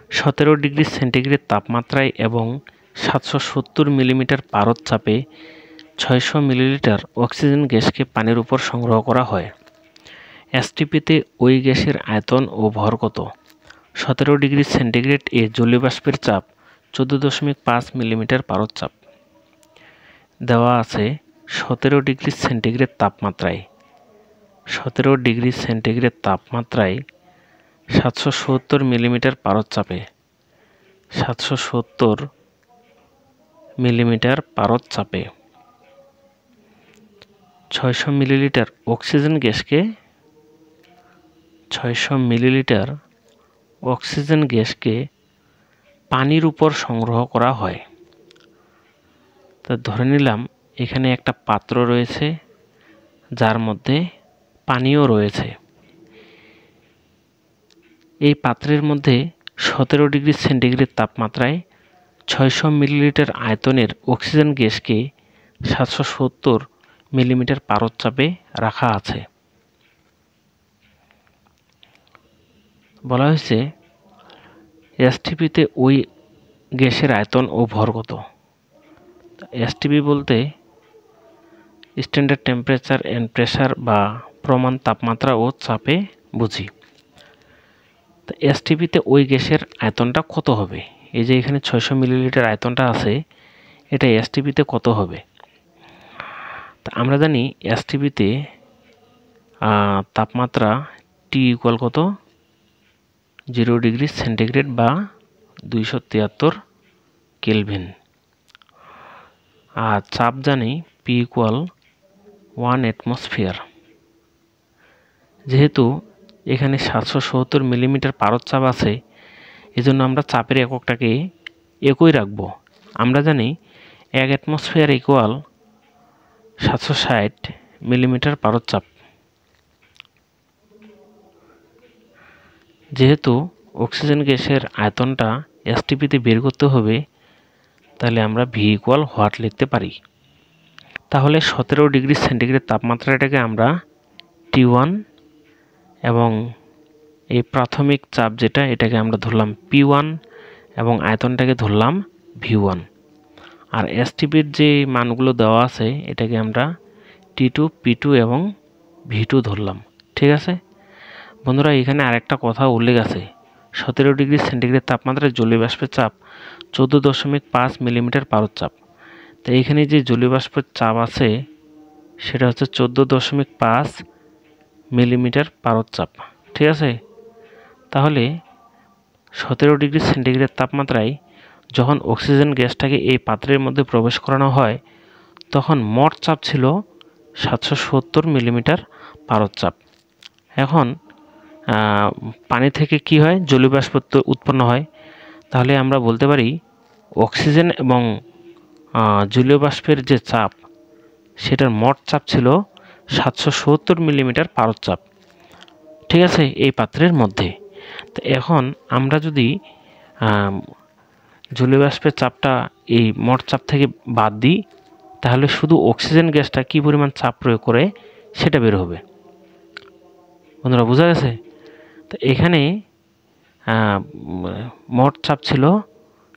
17 degree centigrade তাপমাত্রায় এবং 770 millimetre পারদ চাপে 600 মিলিলিটার অক্সিজেন গ্যাসকে পানির উপর সংগ্রহ করা হয়। এসটিপিতে ওই গ্যাসের আয়তন ও ভর কত? 17 ডিগ্রি সেন্টিগ্রেড এ জলীয় বাষ্পের চাপ 14.5 মিলিমিটার পারদ চাপ। দেওয়া আছে 17 ডিগ্রি সেন্টিগ্রেড তাপমাত্রায় 770 মিলিমিটার পারদ চাপে 770 মিলিমিটার পারদ চাপে 600 মিলিলিটার অক্সিজেন গ্যাসকে 600 মিলিলিটার অক্সিজেন গ্যাসকে পানির উপর সংগ্রহ করা হয়। তা ধরে নিলাম এখানে একটা পাত্র রয়েছে যার মধ্যে পানিও রয়েছে। এই পাত্রের মধ্যে 17 ডিগ্রি সেন্টিগ্রেড তাপমাত্রায় 600 মিলিলিটার আয়তনের অক্সিজেন গ্যাসকে 770 মিলিমিটার পারদ চাপে রাখা আছে। বলা হয়েছে এসটিপিতে ওই গ্যাসের আয়তন ও ভর কত? এসটিপি বলতে স্ট্যান্ডার্ড টেম্পারেচার অ্যান্ড প্রেসার বা প্রমাণ তাপমাত্রা ও চাপে বুঝি। তো এসটিপিতে ওই গ্যাসের আয়তনটা কত হবে? এই যে এখানে 600 মিলিলিটার আয়তনটা আছে, এটা এসটিপিতে কত হবে? তা আমরা জানি এসটিপিতে তাপমাত্রা টি ইকুয়াল কত? 0 ডিগ্রি সেন্টিগ্রেড বা 273 কেলভিন। আর চাপ জানি পি ইকুয়াল 1 অ্যাটমসফিয়ার। যেহেতু এখানে 770 মিলিমিটার পারদ চাপ আছে, এজন্য আমরা চাপের এককটাকে একই রাখব। আমরা জানি 1 অ্যাটমসফিয়ার ইকুয়াল 760 মিলিমিটার পারদ চাপ। যেহেতু অক্সিজেন গ্যাসের আয়তনটা এসটিপিতে বের করতে হবে, তাহলে আমরা ভি ইকুয়াল হোয়াট লিখতে পারি। তাহলে 17 ডিগ্রি সেন্টিগ্রেড তাপমাত্রাটাকে আমরা T1 এবং এই প্রাথমিক চাপ যেটা, এটাকে আমরা ধরলাম P1 এবং আয়তনটাকে ধরলাম V1। আর এসটিপির যে মানগুলো দেওয়া আছে এটাকে আমরা T2, P2 এবং V2 ধরলাম। ঠিক আছে বন্ধুরা, এখানে আরেকটা কথা উল্লেখ আছে। 17 ডিগ্রি সেন্টিগ্রেড তাপমাত্রায় জলীয় বাষ্পের চাপ 14.5 মিলিমিটার পারদ চাপ। তো এখানে যে জলীয় বাষ্পের চাপ আছে সেটা হচ্ছে 14.5 মিলিমিটার পারদ চাপ। ঠিক আছে, তাহলে 17 ডিগ্রি সেন্টিগ্রেড তাপমাত্রায় যখন অক্সিজেন গ্যাসটাকে এই পাত্রের মধ্যে প্রবেশ করানো হয় তখন মোট চাপ ছিল 770 মিলিমিটার পারদ চাপ। এখন পানি থেকে কি হয়? জলীয় বাষ্প উৎপন্ন হয়। তাহলে আমরা বলতে পারি অক্সিজেন এবং জলীয় বাষ্পের যে চাপ সেটার মোট চাপ ছিল 770 মিলিমিটার পারদ চাপ। ঠিক আছে, এই পাত্রের মধ্যে। তো এখন আমরা যদি জলীয় বাষ্পের চাপটা এই মোট চাপ থেকে বাদ দিই তাহলে শুধু অক্সিজেন গ্যাসটা কী পরিমাণ চাপ প্রয়োগ করে সেটা বের হবে। বন্ধুরা বোঝা গেছে? তো এখানে মোট চাপ ছিল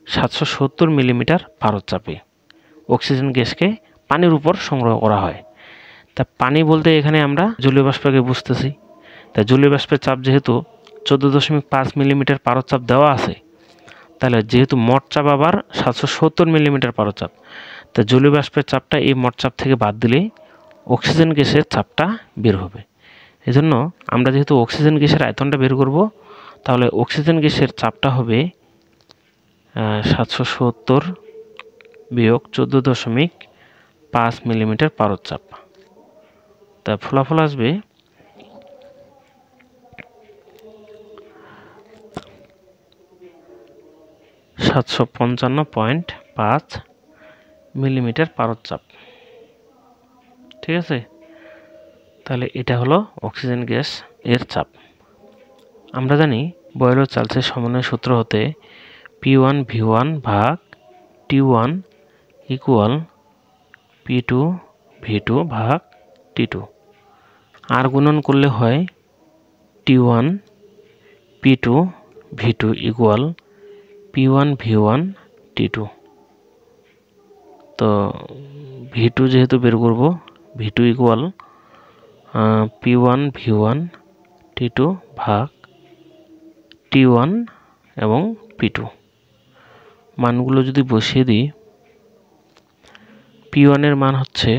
770 মিলিমিটার পারদ চাপে অক্সিজেন গ্যাসকে পানির উপর সংগ্রহ করা হয়। তা পানি বলতে এখানে আমরা জলীয় বাষ্পকে বুঝতেছি। তা জলীয় বাষ্পের চাপ যেহেতু 14.5 মিলিমিটার পারদ চাপ দেওয়া আছে, তাহলে যেহেতু মোট চাপ আবার 770 মিলিমিটার পারদ চাপ, তা জলীয় বাষ্পের চাপটা এই মোট চাপ থেকে বাদ দিলে অক্সিজেন গ্যাসের চাপটা বের হবে। এজন্য আমরা যেহেতু অক্সিজেন গ্যাসের আয়তনটা বের করব, তাহলে অক্সিজেন গ্যাসের চাপটা হবে 770 বিয়োগ 14.5 মিলিমিটার পারদ চাপ। তা ফলাফল আসবে 755.5 মিলিমিটার পারদ চাপ। ঠিক আছে, তাহলে এটা হলো অক্সিজেন গ্যাস এর চাপ। আমরা জানি বয়লের চার্লসের সমন্বয় সূত্র হতে P1 V1 ভাগ T1 ইকুয়াল P2 V2 ভাগ T2। আর গুণন করলে হয় T1 P2 V2 equal P1 V1 T2। তো V2 যেহেতু বের করব, V2 equal P1 V1 T2 ভাগ T1 এবং P2। মানগুলো যদি বসিয়ে দিই, P1 এর মান হচ্ছে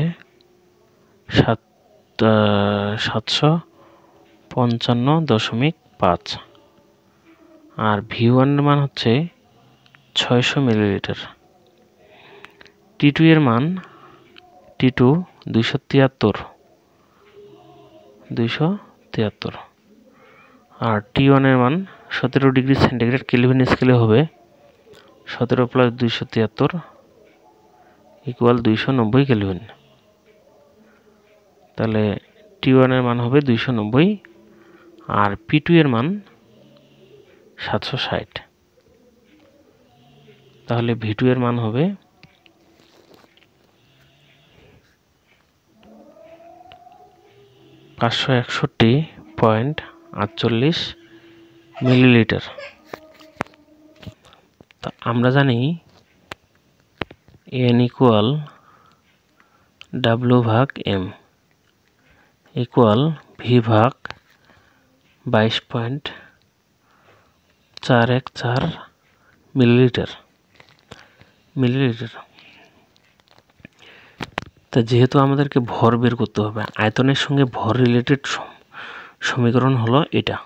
755.5 আর V1 এর মান হচ্ছে 600 মিলিলিটার। T2 এর মান T2 273 আর T1 এর মান 17 ডিগ্রি সেন্টিগ্রেড কেলভিন স্কেলে হবে 17 + 273 ইকুয়াল 290 কেলভিন। তাহলে T1 এর মান হবে 290 আর P2 এর মান 760। তাহলে V2 এর মান হবে 561.48 মিলিলিটার। তা আমরা জানি N ইকুয়াল W ভাগ M ইকুয়াল V ভাগ 22.414 মিলিলিটার। তা যেহেতু আমাদেরকে ভর বের করতে হবে, আয়তনের সঙ্গে ভর রিলেটেড সমীকরণ হলো এটা।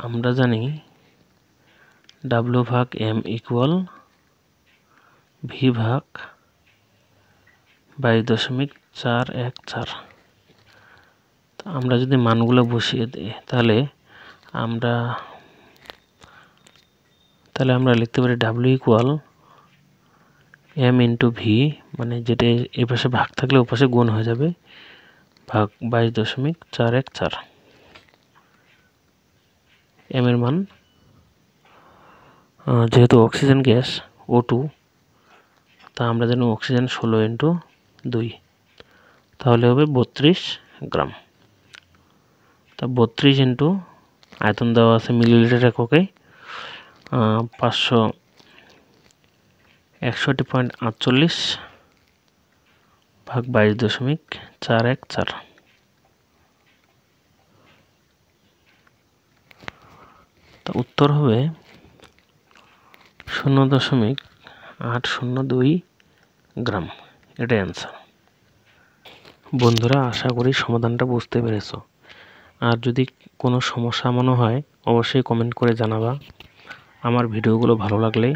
আমরা জানি W ভাগ M ইকুয়াল V ভাগ 22.414। আমরা যদি মানগুলো বসিয়ে দিই তাহলে আমরা লিখতে পারি W equal M into V, মানে যেটা এই পাশে ভাগ থাকলে ও পাশে গুণ হয়ে যাবে, ভাগ 22.414। M এর মান যেহেতু অক্সিজেন গ্যাস O2, তা আমরা জানি অক্সিজেন 16 × 2, তাহলে হবে 32 গ্রাম। তা 32 ইন্টু আয়তন দেওয়া আছে মিলিলিটার এককে, 561.48 ভাগ 22.414। তা উত্তর হবে 0.802 গ্রাম। এটাই অ্যান্সার। বন্ধুরা, আশা করি সমাধানটা বুঝতে পেরেছো। আর যদি কোনো সমস্যা মনে হয় অবশ্যই কমেন্ট করে জানাবা। আমার ভিডিওগুলো ভালো লাগলে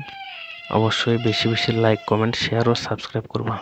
অবশ্যই বেশি বেশি লাইক, কমেন্ট, শেয়ার ও সাবস্ক্রাইব করবা।